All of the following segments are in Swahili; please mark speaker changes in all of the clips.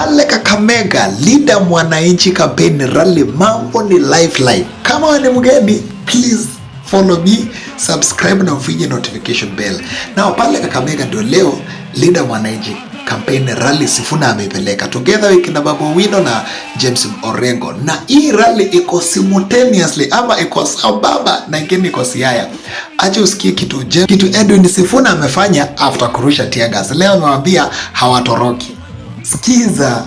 Speaker 1: pale Kakamega, Linda Mwananchi campaign rally, mambo ni live. Kama wewe ni mgeni, please follow me, subscribe na ufinye notification bell. Na pale Kakamega ndio leo Linda Mwananchi campaign rally Sifuna amepeleka together with na Babu Owino na James Orengo, na hii rally iko simultaneously ama iko sambamba na ingine iko Siaya. Acha usikie kitu Edwin Sifuna amefanya after kurusha tear gas. Leo nawaambia hawatoroki. Sikiza.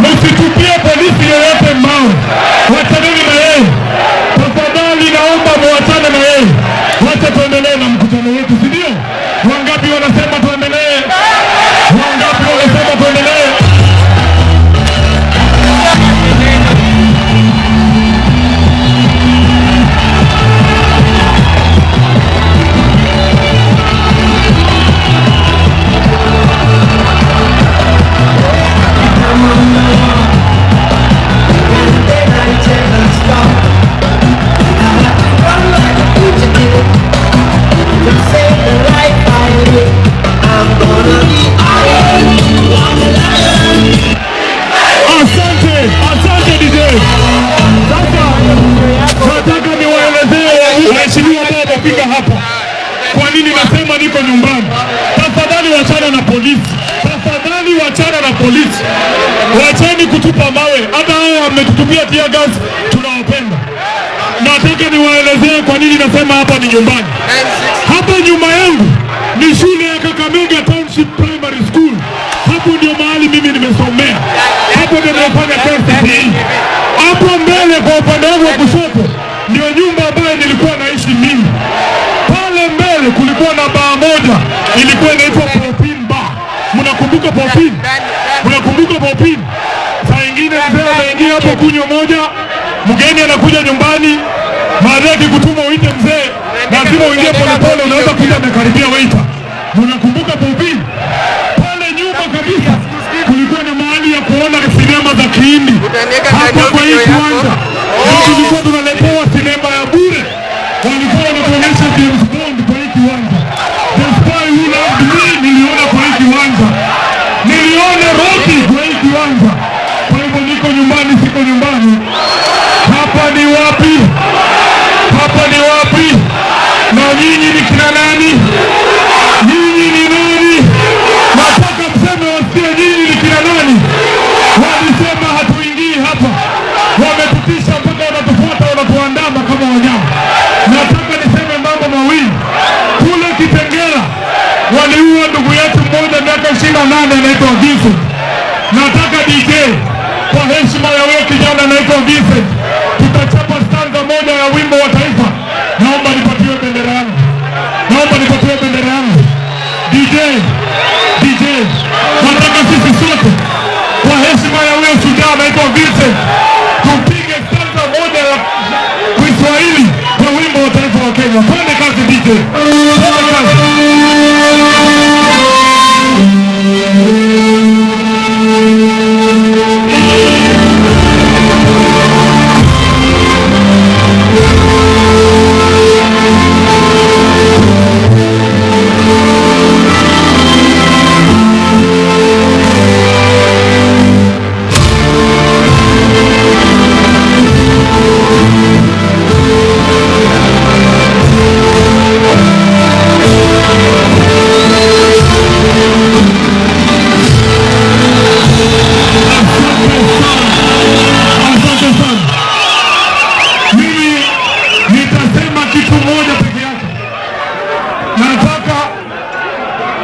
Speaker 2: Msitupie polisi yoyote mawe. Wataneni na yeye. Tafadhali naomba muachane na yeye. Wacha tuendelee na mkutano wetu, si ndio? Wangapi wanasema tuendelee? Wangapi wanasema tuendelee? Kwa nini nasema niko nyumbani? Tafadhali wachana na polisi. Tafadhali wachana na polisi. Wacheni kutupa mawe. Hata hao wametutupia tear gas, tunawapenda. Nataka niwaelezee kwa nini nasema hapa ni nyumbani. Hapa nyuma yangu ni shule ya Kakamega Township Primary School. Hapo ndio mahali mimi nimesomea. Hapo ndio nimefanya KCPE. Hapo mbele kwa upande wangu wa kushoto ndio nyumba ambayo nilikuwa naishi mimi. Pale mbele kulikuwa na baa moja ilikuwa inaitwa Popin Bar. Mnakumbuka Popin? Mnakumbuka Popin? Saa ingine mzee anaingia hapo kunywa moja, mgeni anakuja nyumbani, baadaye kikutuma uite mzee, lazima uingie polepole, unaweza kuja amekaribia waiter. Mnakumbuka Popin? Pale nyuma kabisa kulikuwa na mahali ya kuona sinema za Kihindi. Hapo kwa hii kiwanja tulikuwa tunaletewa sinema ya bure. Walikuwa wanatuonyesha James Bond kwa hii kiwanja. The Spy Who Loved Me niliona kwa hii kiwanja. Niliona Rocky kwa hii kiwanja. Kwa hivyo niko nyumbani, siko nyumbani. Hapa ni wapi? Hapa ni wapi? Na nyinyi ni stanza 8 anaitwa Vincent. Nataka DJ kwa heshima ya wewe kijana anaitwa Vincent, tutachapa stanza 1 ya wimbo wa taifa. Naomba nipatiwe bendera yangu. Naomba nipatiwe bendera yangu. DJ, nataka sisi sote kwa heshima ya wewe shujaa anaitwa Vincent, tupige stanza 1 ya Kiswahili kwa wimbo wa taifa wa Kenya. Twende kazi DJ. Twende kazi.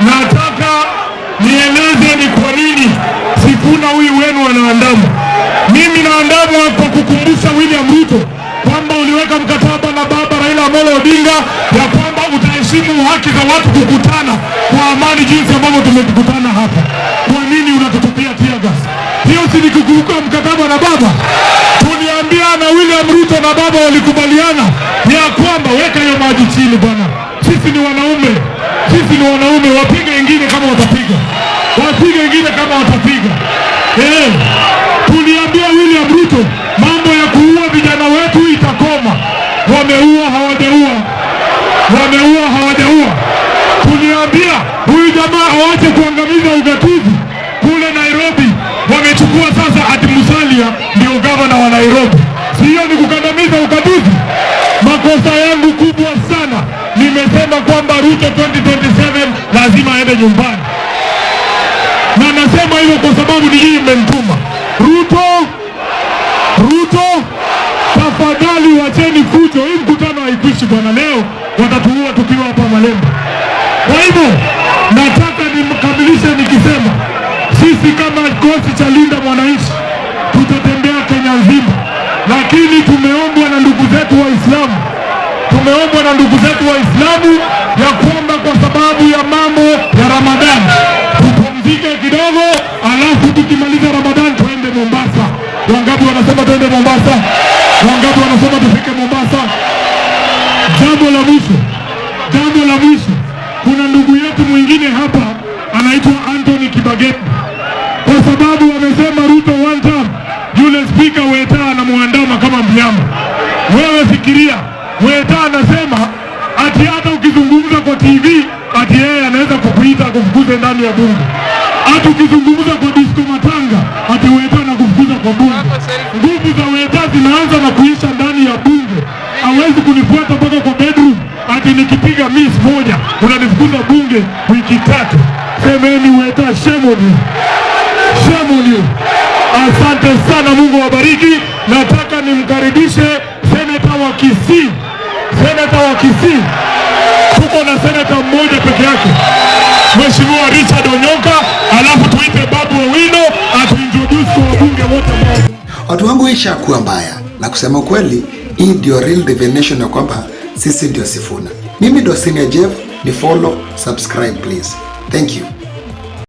Speaker 2: Nataka nieleze ni kwa nini Sifuna huyu wenu wanaandamwa. Mimi naandamwa kwa kukumbusha William Ruto kwamba uliweka mkataba na baba Raila Amolo Odinga ya kwamba utaheshimu haki za watu kukutana kwa amani jinsi ambavyo tumekutana hapa. Kwa nini unatutupia tear gas? Hiyo si ni kukiuka mkataba na baba? Tuliambia na William Ruto na baba walikubaliana ya kwamba weka hiyo maji chini bwana. Sisi ni wanaume. Sisi ni wanaume, wapige wengine kama watapiga. Wapige wengine kama watapiga. Tuliambia William Ruto mambo ya kuua vijana wetu itakoma. Wameua hawajaua. Wameua hawajaua. Tuliambia huyu jamaa awache kuangamiza ugatuzi kule Nairobi. Wamechukua sasa ati Musalia ndio gavana wa Nairobi. Sio ni kukandamiza ugatuzi? Makosa yangu kubwa sana. Nimesema kwamba Ruto 2027 lazima aende nyumbani. Na nasema hivyo kwa sababu ni hii imenituma. Ruto, tafadhali wacheni fujo. Hii mkutano haikuishi bwana, leo watatuua tukiwa hapa Malemba. Kwa hivyo nataka nimkamilishe nikisema sisi kama kikosi cha Linda Mwananchi tutatembea Kenya nzima, lakini tumeombwa na ndugu zetu Waislamu. Tumeombwa na ndugu zetu Waislamu ya kwamba kwa sababu ya mambo ya Ramadhani tupumzike kidogo, alafu tukimaliza Ramadhani tuende Mombasa. Wangapi wanasema tuende Mombasa? Wangapi wanasema tufike Mombasa? Jambo la mwisho, kuna ndugu yetu mwingine hapa anaitwa Anthony Kibageti, kwa sababu wamesema Ruto one time, yule speaker Weta anamuandama kama mnyama. Wewe fikiria, Weta anasema ati hata ukizungumza kwa TV ati yeye anaweza kukuita kufukuza ndani ya bunge. Hata ukizungumza kwa disco matanga ati Weta anakufukuza kwa bunge. Nguvu za Weta zinaanza na kuisha ndani ya bunge. Hawezi kunifuata mpaka kwa bedroom ati nikipiga miss moja unanifukuza bunge wiki 3. Semeni Weta, shame on you. Shame on you. Asante sana, Mungu wabariki. Nataka nimkaribishe seneta wa Kisii. Seneta wa Kisii. Tuko na seneta mmoja peke yake, Mheshimiwa Richard Onyonka, alafu tuite Babu Owino atuintroduce kwa wabunge wote ambao.
Speaker 1: Watu wangu ishakuwa mbaya, na kusema kweli hii ndio real definition ya kwamba sisi ndio Sifuna. Mimi ndio Senior Jeff, ni follow, subscribe please. Thank you.